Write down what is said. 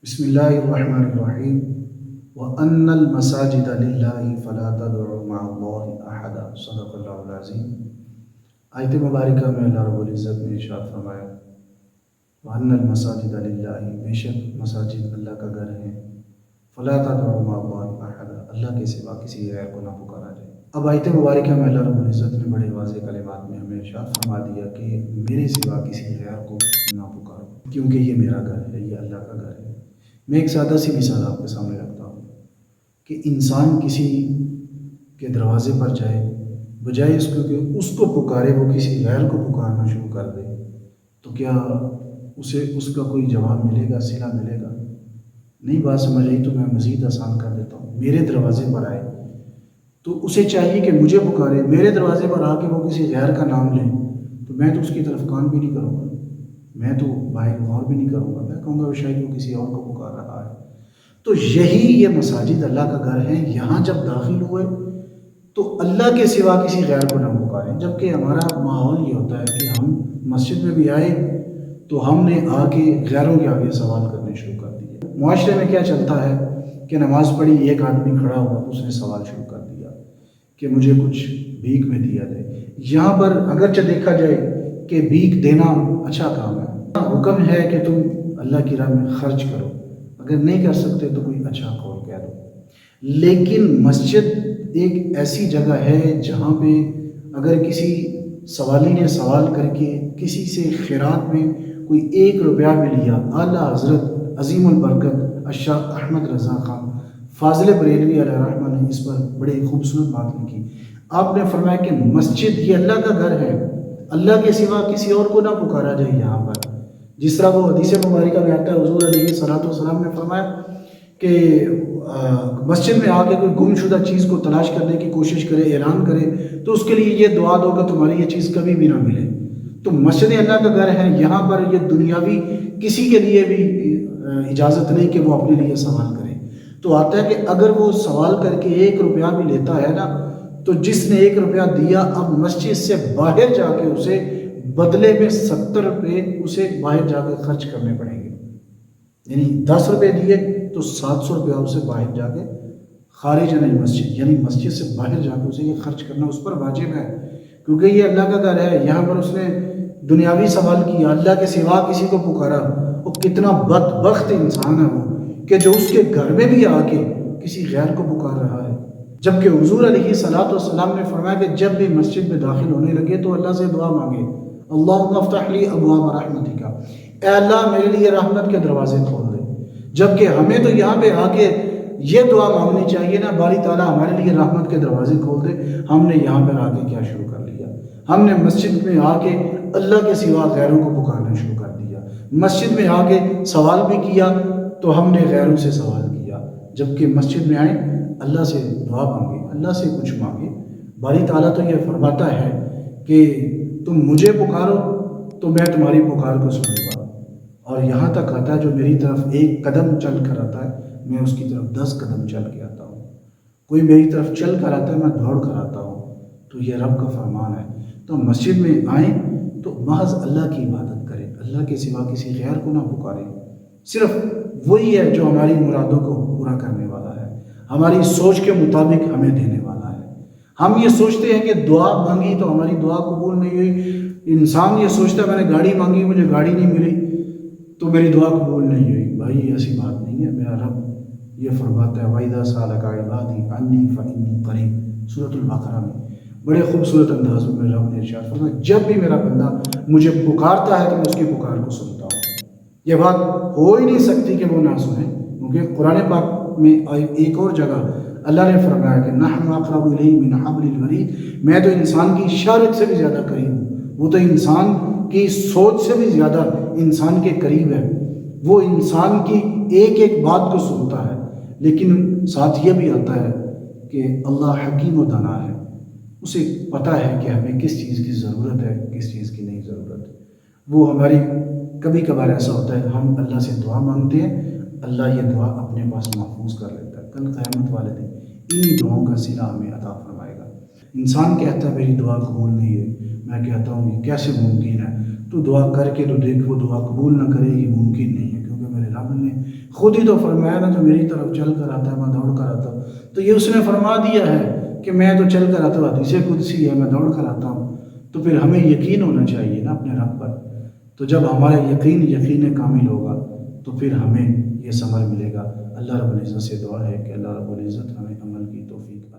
بسم اللہ الرحمن الرحیم وَأَنَّ الْمَسَاجِدَ لِلَّهِ فَلَا تَدْعُوا مَعَ اللَّهِ أَحَدًا صدق اللہ العظیم۔ آیت مبارکہ میں اللہ رب العزت نے ارشاد فرمایا وَأَنَّ الْمَسَاجِدَ لِلَّهِ، بے شک مساجد اللہ کا گھر ہے، فَلَا تَدْعُوا مَعَ اللَّهِ أَحَدًا، اللہ کے سوا کسی غیر کو نہ پکارا جائے۔ اب آیت مبارکہ میں اللہ رب العزت نے بڑے واضح کلمات میں ہمیں ارشاد فرما دیا کہ میرے سوا کسی غیر کو نہ پکارو، کیونکہ یہ میرا گھر ہے، یہ اللہ کا گھر ہے۔ میں ایک سادہ سی مثال آپ کے سامنے رکھتا ہوں کہ انسان کسی کے دروازے پر جائے، بجائے اس کو کہ اس کو پکارے وہ کسی غیر کو پکارنا شروع کر دے، تو کیا اسے اس کا کوئی جواب ملے گا، صلہ ملے گا؟ نہیں بات سمجھ آئی تو میں مزید آسان کر دیتا ہوں۔ میرے دروازے پر آئے تو اسے چاہیے کہ مجھے پکارے، میرے دروازے پر آ کے وہ کسی غیر کا نام لے تو میں تو اس کی طرف کان بھی نہیں کروں گا، میں تو باہر غور بھی نہیں کروں گا، میں کہوں گا شاید وہ کسی اور کو پکار رہا ہے۔ تو یہی یہ مساجد اللہ کا گھر ہے، یہاں جب داخل ہوئے تو اللہ کے سوا کسی غیر کو نہ پکاریں۔ جبکہ ہمارا ماحول یہ ہوتا ہے کہ ہم مسجد میں بھی آئے تو ہم نے آ کے غیروں کے آگے سوال کرنے شروع کر دیے۔ معاشرے میں کیا چلتا ہے کہ نماز پڑھی، ایک آدمی کھڑا ہوا تو اس نے سوال شروع کر دیا کہ مجھے کچھ بھیک میں دیا جائے۔ یہاں پر اگرچہ دیکھا جائے کہ بھیک دینا اچھا کام ہے، حکم ہے کہ تم اللہ کی راہ میں خرچ کرو، اگر نہیں کر سکتے تو کوئی اچھا قول کہہ دو۔ لیکن مسجد ایک ایسی جگہ ہے جہاں پہ اگر کسی سوالی نے سوال کر کے کسی سے خیرات میں کوئی 1 روپیہ بھی لیا، اعلیٰ حضرت عظیم البرکت الشیخ احمد رضا خان فاضل بریلوی علیہ رحمہ نے اس پر بڑی خوبصورت بات لکھی۔ آپ نے فرمایا کہ مسجد یہ اللہ کا گھر ہے، اللہ کے سوا کسی اور کو نہ پکارا جائے یہاں پر۔ جس طرح وہ حدیث مبارکہ میں آتا ہے، حضور علیہ الصلوۃ والسلام نے فرمایا کہ مسجد میں آ کے کوئی گم شدہ چیز کو تلاش کرنے کی کوشش کرے، اعلان کرے تو اس کے لیے یہ دعا دو کہ تمہاری یہ چیز کبھی بھی نہ ملے۔ تو مسجد اللہ کا گھر ہے، یہاں پر یہ دنیاوی کسی کے لیے بھی اجازت نہیں کہ وہ اپنے لیے سوال کرے۔ تو آتا ہے کہ اگر وہ سوال کر کے 1 روپیہ بھی لیتا ہے نا، تو جس نے 1 روپیہ دیا اب مسجد سے باہر جا کے اسے بدلے میں 70 روپے اسے باہر جا کے خرچ کرنے پڑیں گے۔ یعنی 10 روپے دیے تو 700 روپیہ اسے باہر جا کے خارج مسجد، یعنی مسجد سے باہر جا کے اسے یہ خرچ کرنا اس پر واجب ہے، کیونکہ یہ اللہ کا گھر ہے۔ یہاں پر اس نے دنیاوی سوال کیا، اللہ کے سوا کسی کو پکارا۔ وہ کتنا بدبخت انسان ہے وہ کہ جو اس کے گھر میں بھی آ کے کسی غیر کو پکار رہا ہے۔ جبکہ حضور علیہ الصلوۃ والسلام نے فرمایا کہ جب بھی مسجد میں داخل ہونے لگے تو اللہ سے دعا مانگے، اللہم افتح لی ابواب رحمتک، اے اللہ میرے لیے رحمت کے دروازے کھول دے۔ جبکہ ہمیں تو یہاں پہ آ کے یہ دعا مانگنی چاہیے نا، باری تعالیٰ ہمارے لیے رحمت کے دروازے کھول دے۔ ہم نے یہاں پر آ کے کیا شروع کر لیا؟ ہم نے مسجد میں آ کے اللہ کے سوا غیروں کو پکارنا شروع کر دیا۔ مسجد میں آ کے سوال بھی کیا تو ہم نے غیروں سے سوال کیا، جبکہ مسجد میں آئے اللہ سے دعا مانگے، اللہ سے کچھ مانگے۔ باری تعالیٰ تو یہ فرماتا ہے کہ تم مجھے پکارو تو میں تمہاری پکار کو سنوں گا، اور یہاں تک آتا ہے جو میری طرف 1 قدم چل کر آتا ہے میں اس کی طرف 10 قدم چل کے آتا ہوں، کوئی میری طرف چل کر آتا ہے میں دوڑ کر آتا ہوں۔ تو یہ رب کا فرمان ہے۔ تو مسجد میں آئیں تو محض اللہ کی عبادت کریں، اللہ کے سوا کسی غیر کو نہ پکاریں۔ صرف وہی ہے جو ہماری مرادوں کو پورا کرنے والا ہے، ہماری سوچ کے مطابق ہمیں دینے والا ہے۔ ہم یہ سوچتے ہیں کہ دعا مانگی تو ہماری دعا قبول نہیں ہوئی، انسان یہ سوچتا ہے میں نے گاڑی مانگی مجھے گاڑی نہیں ملی تو میری دعا قبول نہیں ہوئی۔ بھائی ایسی بات نہیں ہے۔ میرا رب یہ فرماتا ہے وَإِذَا سَأَلَكَ عِبَادِي عَنِّي فَإِنِّي قَرِيبٌ، سورۃ البقرہ میں بڑے خوبصورت انداز میں میرے رب نے ارشاد فرمایا جب بھی میرا بندہ مجھے پکارتا ہے تو میں اس کی پکار کو سنتا ہوں۔ یہ بات ہو ہی نہیں سکتی کہ وہ نہ سنیں، کیونکہ قرآن پاک میں ایک اور جگہ اللہ نے فرمایا کہ نحن اقرب الیہ من حبل الورید، میں تو انسان کی اشارت سے بھی زیادہ قریب ہوں۔ وہ تو انسان کی سوچ سے بھی زیادہ انسان کے قریب ہے، وہ انسان کی ایک ایک بات کو سنتا ہے۔ لیکن ساتھ یہ بھی آتا ہے کہ اللہ حکیم و دانا ہے، اسے پتہ ہے کہ ہمیں کس چیز کی ضرورت ہے کس چیز کی نہیں ضرورت۔ وہ ہماری کبھی کبھار ایسا ہوتا ہے ہم اللہ سے دعا مانگتے ہیں، اللہ یہ دعا اپنے پاس محفوظ کر لیتا ہے، کل قیامت والے دن انہی دعاؤں کا صلہ ہمیں عطا فرمائے گا۔ انسان کہتا ہے میری دعا قبول نہیں ہوئی، میں کہتا ہوں یہ کیسے ممکن ہے؟ تو دعا کر کے تو دیکھ، وہ دعا قبول نہ کرے یہ ممکن نہیں ہے، کیونکہ میرے رب نے خود ہی تو فرمایا نا جو میری طرف چل کر آتا ہے میں دوڑ کر آتا ہوں، تو یہ اس نے فرما دیا ہے کہ میں تو چل کر آتا ہوں، حدیث قدسی ہے میں دوڑ کر آتا ہوں، تو پھر ہمیں یقین ہونا چاہیے نا اپنے رب پر۔ تو جب ہمارا یقین کامل ہوگا تو پھر ہمیں یہ ثمر ملے گا۔ اللہ رب العزت سے دعا ہے کہ اللہ رب العزت ہمیں عمل کی توفیق